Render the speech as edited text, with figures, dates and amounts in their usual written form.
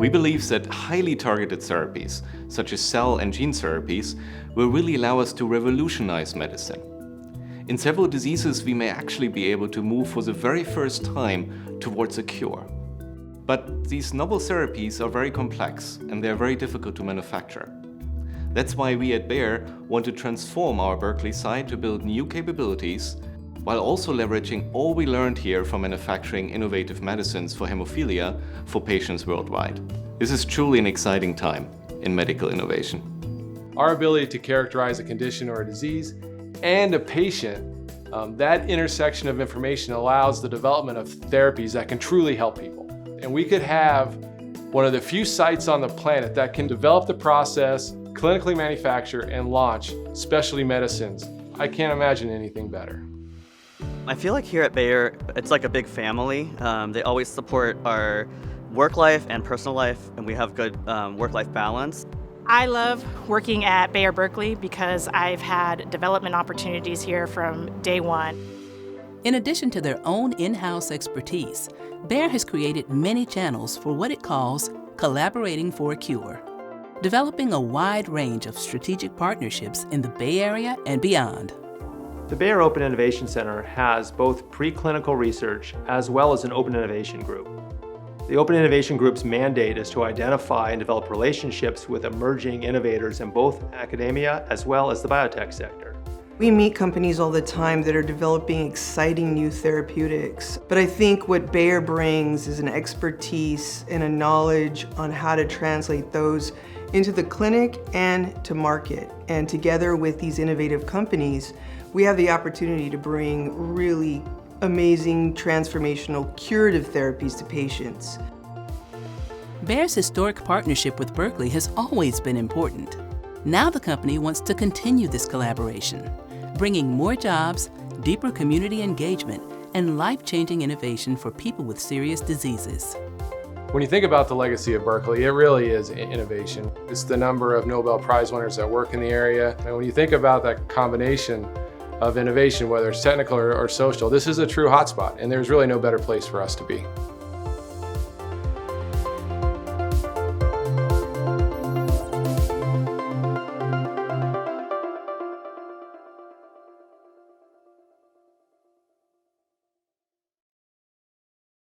We believe that highly targeted therapies, such as cell and gene therapies, will really allow us to revolutionize medicine. In several diseases, we may actually be able to move for the very first time towards a cure. But these novel therapies are very complex and they're very difficult to manufacture. That's why we at Bayer want to transform our Berkeley site to build new capabilities while also leveraging all we learned here from manufacturing innovative medicines for hemophilia for patients worldwide. This is truly an exciting time in medical innovation. Our ability to characterize a condition or a disease and a patient, that intersection of information allows the development of therapies that can truly help people. And we could have one of the few sites on the planet that can develop the process, clinically manufacture, and launch specialty medicines. I can't imagine anything better. I feel like here at Bayer, it's like a big family. They always support our work life and personal life, and we have good work-life balance. I love working at Bayer Berkeley because I've had development opportunities here from day one. In addition to their own in-house expertise, Bayer has created many channels for what it calls collaborating for a cure, developing a wide range of strategic partnerships in the Bay Area and beyond. The Bayer Open Innovation Center has both preclinical research as well as an open innovation group. The Open Innovation Group's mandate is to identify and develop relationships with emerging innovators in both academia as well as the biotech sector. We meet companies all the time that are developing exciting new therapeutics, but I think what Bayer brings is an expertise and a knowledge on how to translate those into the clinic and to market. And together with these innovative companies, we have the opportunity to bring really amazing, transformational, curative therapies to patients. Bayer's historic partnership with Berkeley has always been important. Now the company wants to continue this collaboration, bringing more jobs, deeper community engagement, and life-changing innovation for people with serious diseases. When you think about the legacy of Berkeley, it really is innovation. It's the number of Nobel Prize winners that work in the area. And when you think about that combination of innovation, whether it's technical or social, this is a true hotspot, and there's really no better place for us to be.